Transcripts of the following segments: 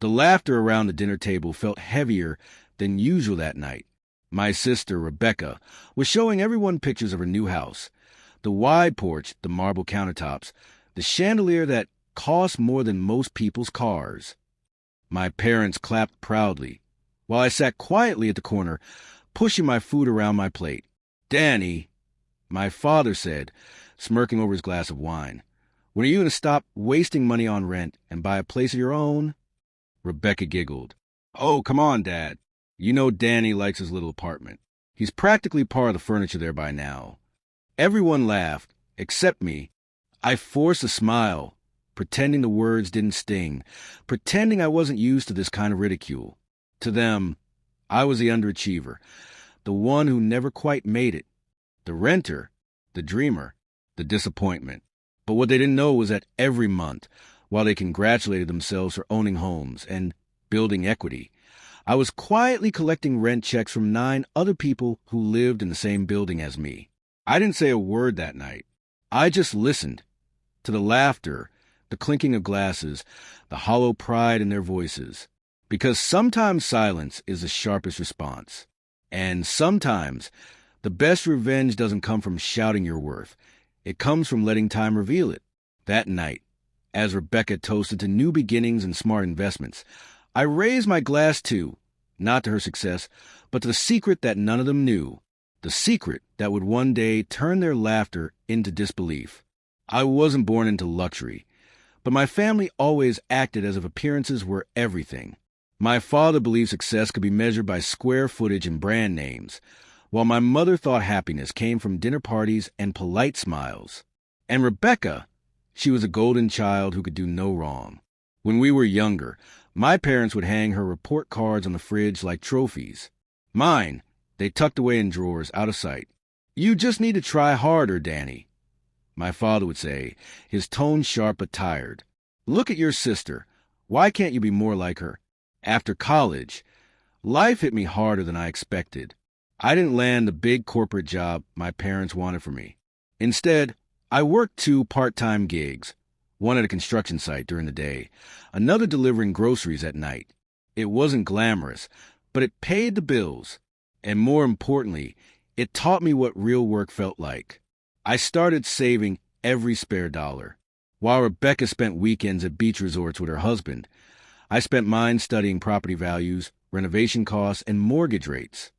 The laughter around the dinner table felt heavier than usual that night. My sister, Rebecca, was showing everyone pictures of her new house. The wide porch, the marble countertops, the chandelier that cost more than most people's cars. My parents clapped proudly, while I sat quietly at the corner, pushing my food around my plate. "Danny," my father said, smirking over his glass of wine, "when are you going to stop wasting money on rent and buy a place of your own?" Rebecca giggled. "Oh, come on, Dad. You know Danny likes his little apartment. He's practically part of the furniture there by now." Everyone laughed, except me. I forced a smile, pretending the words didn't sting, pretending I wasn't used to this kind of ridicule. To them, I was the underachiever, the one who never quite made it, the renter, the dreamer, the disappointment. But what they didn't know was that every month, while they congratulated themselves for owning homes and building equity, I was quietly collecting rent checks from 9 other people who lived in the same building as me. I didn't say a word that night. I just listened to the laughter, the clinking of glasses, the hollow pride in their voices. Because sometimes silence is the sharpest response. And sometimes the best revenge doesn't come from shouting your worth. It comes from letting time reveal it. That night, as Rebecca toasted to new beginnings and smart investments, I raised my glass too, not to her success, but to the secret that none of them knew, the secret that would one day turn their laughter into disbelief. I wasn't born into luxury, but my family always acted as if appearances were everything. My father believed success could be measured by square footage and brand names, while my mother thought happiness came from dinner parties and polite smiles. And Rebecca, she was a golden child who could do no wrong. When we were younger, my parents would hang her report cards on the fridge like trophies. Mine, they tucked away in drawers out of sight. "You just need to try harder, Danny," my father would say, his tone sharp but tired. "Look at your sister. Why can't you be more like her?" After college, life hit me harder than I expected. I didn't land the big corporate job my parents wanted for me. Instead, I worked 2 part-time gigs, one at a construction site during the day, another delivering groceries at night. It wasn't glamorous, but it paid the bills. And more importantly, it taught me what real work felt like. I started saving every spare dollar. While Rebecca spent weekends at beach resorts with her husband, I spent mine studying property values, renovation costs, and mortgage rates.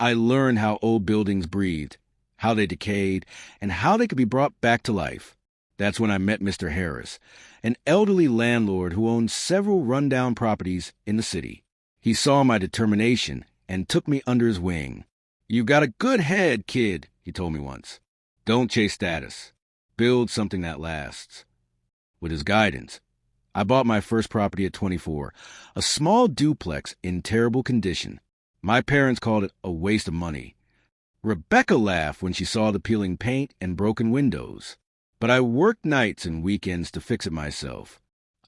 I learned how old buildings breathed, how they decayed, and how they could be brought back to life. That's when I met Mr. Harris, an elderly landlord who owned several rundown properties in the city. He saw my determination and took me under his wing. "You've got a good head, kid," he told me once. "Don't chase status. Build something that lasts." With his guidance, I bought my first property at 24, a small duplex in terrible condition. My parents called it a waste of money. Rebecca laughed when she saw the peeling paint and broken windows. But I worked nights and weekends to fix it myself.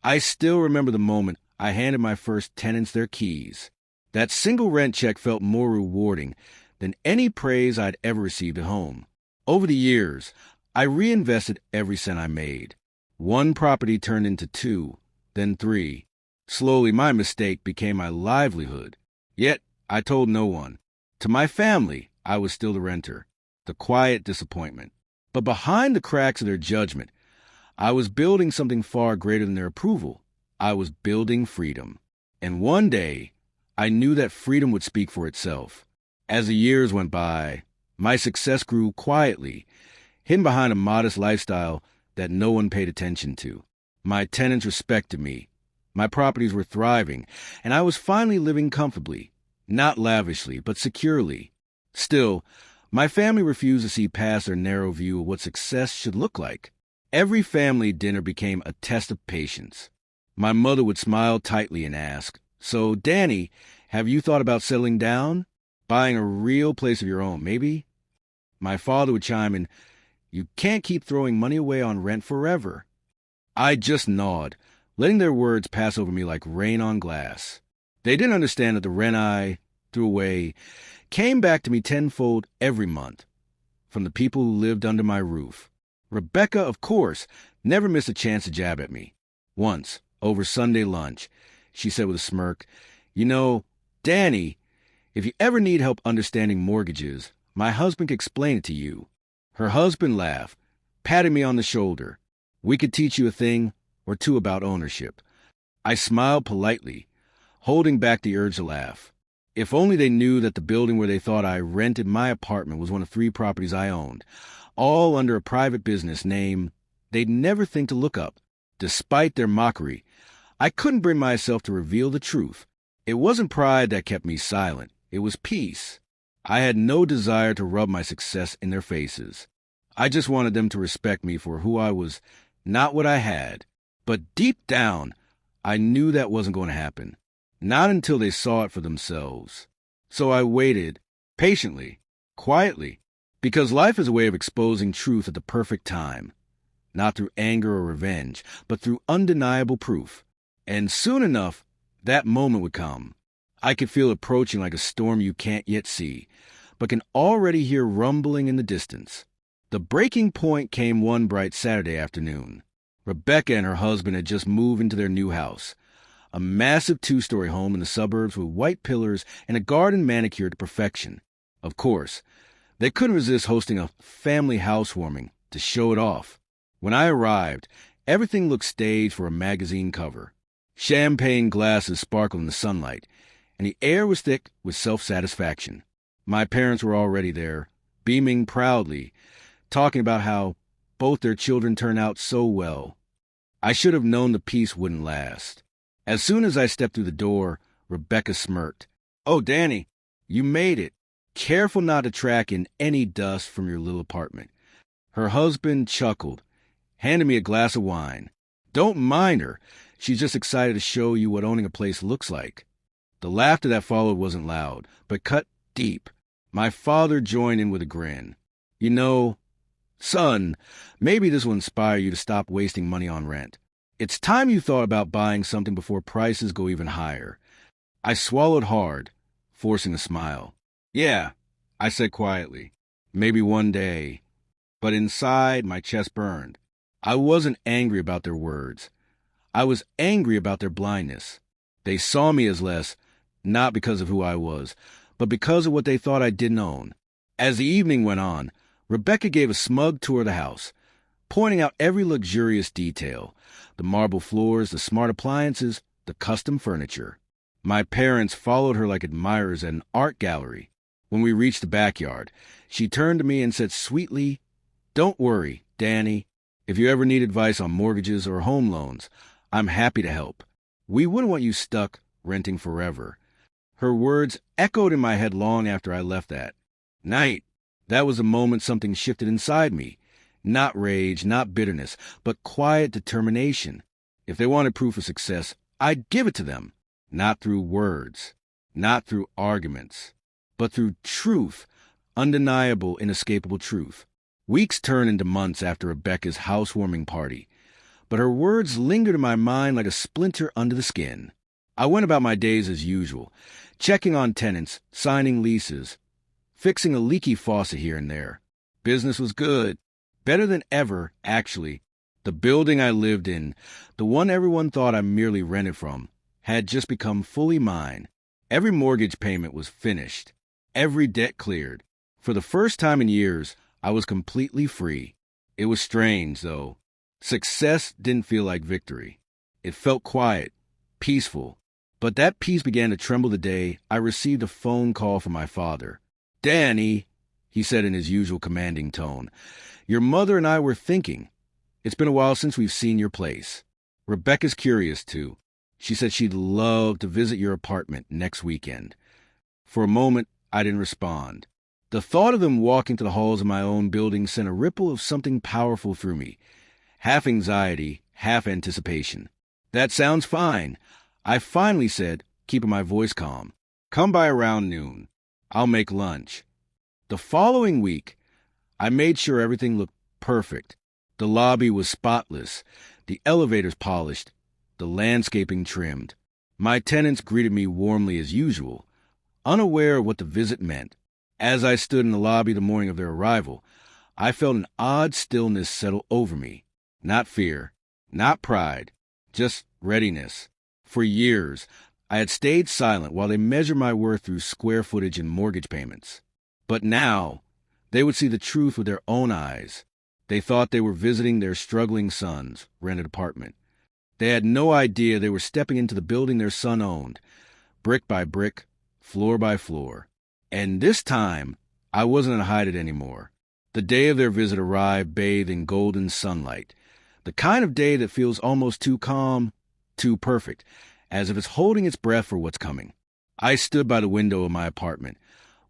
I still remember the moment I handed my first tenants their keys. That single rent check felt more rewarding than any praise I'd ever received at home. Over the years, I reinvested every cent I made. 1 property turned into 2, then 3. Slowly, my mistake became my livelihood. Yet, I told no one. To my family, I was still the renter, the quiet disappointment. But behind the cracks of their judgment, I was building something far greater than their approval. I was building freedom. And one day, I knew that freedom would speak for itself. As the years went by, my success grew quietly, hidden behind a modest lifestyle that no one paid attention to. My tenants respected me. My properties were thriving, and I was finally living comfortably, not lavishly, but securely. Still, my family refused to see past their narrow view of what success should look like. Every family dinner became a test of patience. My mother would smile tightly and ask, "So, Danny, have you thought about settling down? Buying a real place of your own, maybe?" My father would chime in, "You can't keep throwing money away on rent forever." I just gnawed, letting their words pass over me like rain on glass. They didn't understand that the rent I threw away came back to me tenfold every month, from the people who lived under my roof. Rebecca, of course, never missed a chance to jab at me. Once, over Sunday lunch, She said with a smirk, "You know, Danny, if you ever need help understanding mortgages, my husband can explain it to you." Her husband laughed, patting me on the shoulder. "We could teach you a thing or two about ownership." I smiled politely, holding back the urge to laugh. If only they knew that the building where they thought I rented my apartment was one of 3 properties I owned, all under a private business name they'd never think to look up. Despite their mockery, I couldn't bring myself to reveal the truth. It wasn't pride that kept me silent. It was peace. I had no desire to rub my success in their faces. I just wanted them to respect me for who I was, not what I had. But deep down, I knew that wasn't going to happen. Not until they saw it for themselves. So I waited, patiently, quietly, because life is a way of exposing truth at the perfect time. Not through anger or revenge, but through undeniable proof. And soon enough, that moment would come. I could feel it approaching like a storm you can't yet see, but can already hear rumbling in the distance. The breaking point came one bright Saturday afternoon. Rebecca and her husband had just moved into their new house, a massive 2-story home in the suburbs with white pillars and a garden manicured to perfection. Of course, they couldn't resist hosting a family housewarming to show it off. When I arrived, everything looked staged for a magazine cover. Champagne glasses sparkled in the sunlight, and the air was thick with self-satisfaction. My parents were already there, beaming proudly, talking about how both their children turned out so well. I should have known the peace wouldn't last. As soon as I stepped through the door, Rebecca smirked. "Oh, Danny, you made it. Careful not to track in any dust from your little apartment." Her husband chuckled, handed me a glass of wine. "Don't mind her. She's just excited to show you what owning a place looks like." The laughter that followed wasn't loud, but cut deep. My father joined in with a grin. "You know, son, maybe this will inspire you to stop wasting money on rent. It's time you thought about buying something before prices go even higher." I swallowed hard, forcing a smile. "Yeah," I said quietly. "Maybe one day." But inside, my chest burned. I wasn't angry about their words. I was angry about their blindness. They saw me as less, not because of who I was, but because of what they thought I didn't own. As the evening went on, Rebecca gave a smug tour of the house, pointing out every luxurious detail: the marble floors, the smart appliances, the custom furniture. My parents followed her like admirers at an art gallery. When we reached the backyard, she turned to me and said sweetly, "Don't worry, Danny. If you ever need advice on mortgages or home loans, I'm happy to help. We wouldn't want you stuck renting forever." Her words echoed in my head long after I left that night. That was the moment something shifted inside me. Not rage, not bitterness, but quiet determination. If they wanted proof of success, I'd give it to them. Not through words, not through arguments, but through truth, undeniable, inescapable truth. Weeks turned into months after Rebecca's housewarming party, but her words lingered in my mind like a splinter under the skin. I went about my days as usual, checking on tenants, signing leases, fixing a leaky faucet here and there. Business was good. Better than ever, actually. The building I lived in, the one everyone thought I merely rented from, had just become fully mine. Every mortgage payment was finished. Every debt cleared. For the first time in years, I was completely free. It was strange, though. Success didn't feel like victory. It felt quiet, peaceful. But that peace began to tremble the day I received a phone call from my father. "Danny," he said in his usual commanding tone, "your mother and I were thinking. It's been a while since we've seen your place. Rebecca's curious, too. She said she'd love to visit your apartment next weekend." For a moment, I didn't respond. The thought of them walking to the halls of my own building sent a ripple of something powerful through me. Half anxiety, half anticipation. "That sounds fine," I finally said, keeping my voice calm. "Come by around noon. I'll make lunch." The following week, I made sure everything looked perfect. The lobby was spotless, the elevators polished, the landscaping trimmed. My tenants greeted me warmly as usual, unaware of what the visit meant. As I stood in the lobby the morning of their arrival, I felt an odd stillness settle over me. Not fear, not pride, just readiness. For years, I had stayed silent while they measured my worth through square footage and mortgage payments. But now, they would see the truth with their own eyes. They thought they were visiting their struggling son's rented apartment. They had no idea they were stepping into the building their son owned, brick by brick, floor by floor. And this time, I wasn't to hide it anymore. The day of their visit arrived bathed in golden sunlight, the kind of day that feels almost too calm, too perfect, as if it's holding its breath for what's coming. I stood by the window of my apartment,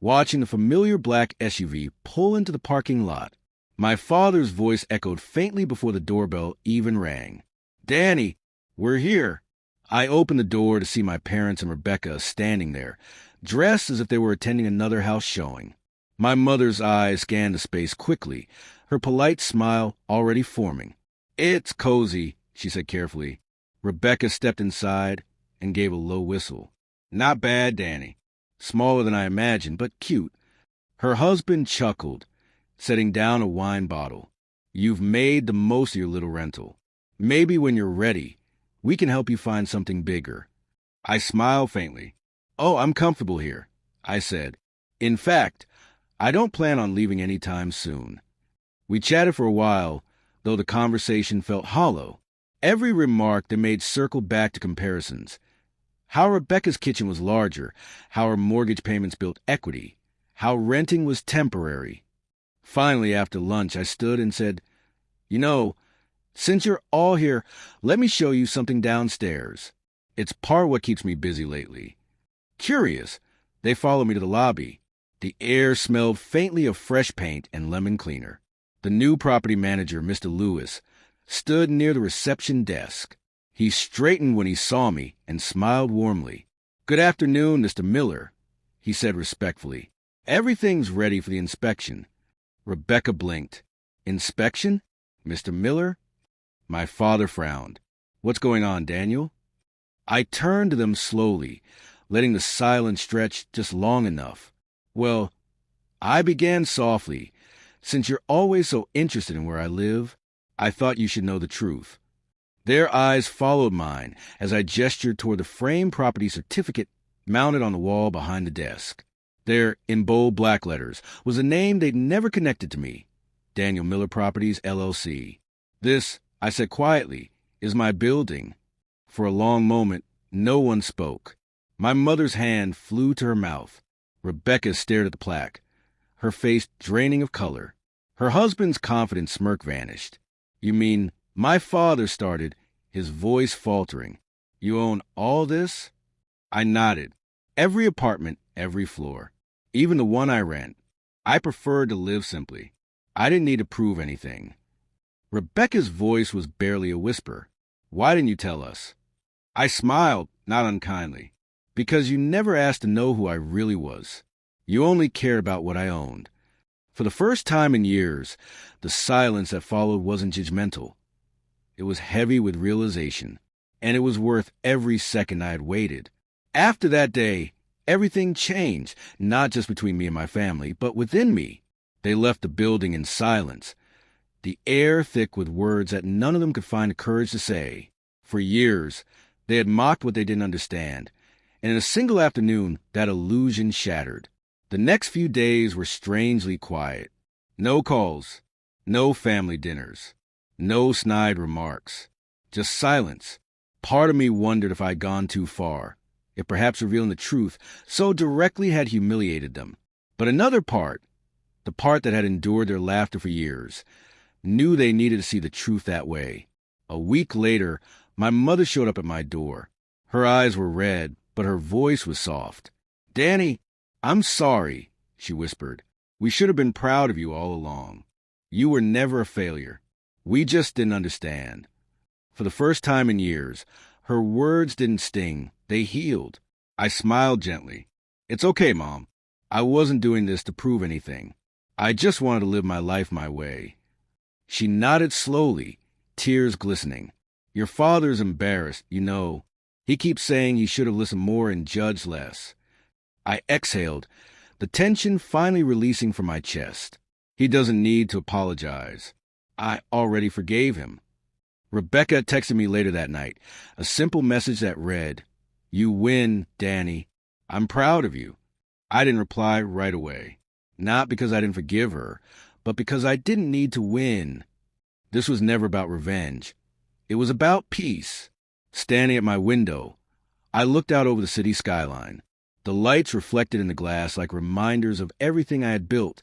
watching the familiar black SUV pull into the parking lot. My father's voice echoed faintly before the doorbell even rang. "Danny, we're here." I opened the door to see my parents and Rebecca standing there, dressed as if they were attending another house showing. My mother's eyes scanned the space quickly, her polite smile already forming. "It's cozy," she said carefully. Rebecca stepped inside and gave a low whistle. "Not bad, Danny. Smaller than I imagined, but cute." Her husband chuckled, setting down a wine bottle. "You've made the most of your little rental. Maybe when you're ready, we can help you find something bigger." I smiled faintly. "Oh, I'm comfortable here," I said. "In fact, I don't plan on leaving anytime soon." We chatted for a while, though the conversation felt hollow. Every remark they made circled back to comparisons. How Rebecca's kitchen was larger, how her mortgage payments built equity, how renting was temporary. Finally, after lunch, I stood and said, "You know, since you're all here, let me show you something downstairs. It's part what keeps me busy lately." Curious, they followed me to the lobby. The air smelled faintly of fresh paint and lemon cleaner. The new property manager, Mr. Lewis, stood near the reception desk. He straightened when he saw me and smiled warmly. "Good afternoon, Mr. Miller," he said respectfully. "Everything's ready for the inspection." Rebecca blinked. "Inspection? Mr. Miller?" My father frowned. "What's going on, Daniel?" I turned to them slowly, letting the silence stretch just long enough. "Well," I began softly, "since you're always so interested in where I live, I thought you should know the truth." Their eyes followed mine as I gestured toward the framed property certificate mounted on the wall behind the desk. There, in bold black letters, was a name they'd never connected to me: Daniel Miller Properties, LLC. "This," I said quietly, "is my building." For a long moment, no one spoke. My mother's hand flew to her mouth. Rebecca stared at the plaque, her face draining of color. Her husband's confident smirk vanished. "You mean," my father started, his voice faltering, "you own all this?" I nodded. Every apartment, every floor. Even the one I rent. I preferred to live simply. I didn't need to prove anything. Rebecca's voice was barely a whisper. "Why didn't you tell us?" I smiled, not unkindly. "Because you never asked to know who I really was. You only cared about what I owned." For the first time in years, the silence that followed wasn't judgmental. It was heavy with realization, and it was worth every second I had waited. After that day, everything changed, not just between me and my family, but within me. They left the building in silence, the air thick with words that none of them could find the courage to say. For years, they had mocked what they didn't understand, and in a single afternoon, that illusion shattered. The next few days were strangely quiet. No calls, no family dinners, no snide remarks, just silence. Part of me wondered if I'd gone too far, if perhaps revealing the truth so directly had humiliated them. But another part, the part that had endured their laughter for years, knew they needed to see the truth that way. A week later, my mother showed up at my door. Her eyes were red, but her voice was soft. "Danny, I'm sorry," she whispered. "We should have been proud of you all along. You were never a failure. We just didn't understand." For the first time in years, her words didn't sting, they healed. I smiled gently. "It's okay, Mom. I wasn't doing this to prove anything. I just wanted to live my life my way." She nodded slowly, tears glistening. "Your father's embarrassed, you know. He keeps saying you should have listened more and judged less." I exhaled, the tension finally releasing from my chest. "He doesn't need to apologize. I already forgave him." Rebecca texted me later that night, a simple message that read, "You win, Danny. I'm proud of you." I didn't reply right away. Not because I didn't forgive her, but because I didn't need to win. This was never about revenge. It was about peace. Standing at my window, I looked out over the city skyline. The lights reflected in the glass like reminders of everything I had built,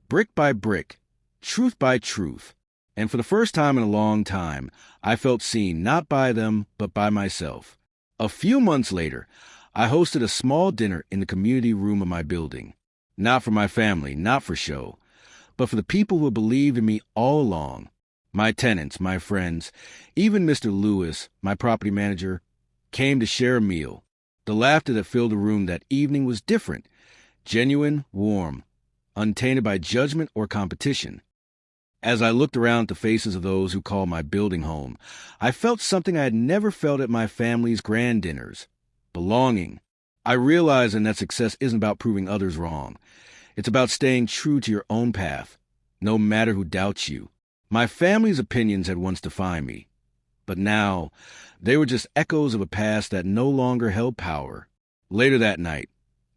brick by brick, truth by truth. And for the first time in a long time, I felt seen not by them, but by myself. A few months later, I hosted a small dinner in the community room of my building. Not for my family, not for show, but for the people who had believed in me all along. My tenants, my friends, even Mr. Lewis, my property manager, came to share a meal. The laughter that filled the room that evening was different, genuine, warm, untainted by judgment or competition. As I looked around at the faces of those who called my building home, I felt something I had never felt at my family's grand dinners: belonging. I realized that success isn't about proving others wrong. It's about staying true to your own path, no matter who doubts you. My family's opinions had once defined me, but now they were just echoes of a past that no longer held power. Later that night,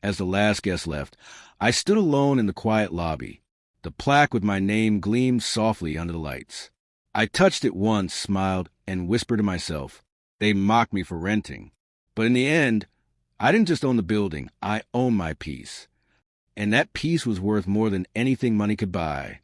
as the last guest left, I stood alone in the quiet lobby. The plaque with my name gleamed softly under the lights. I touched it once, smiled, and whispered to myself, "They mocked me for renting." But in the end, I didn't just own the building, I owned my peace. And that peace was worth more than anything money could buy.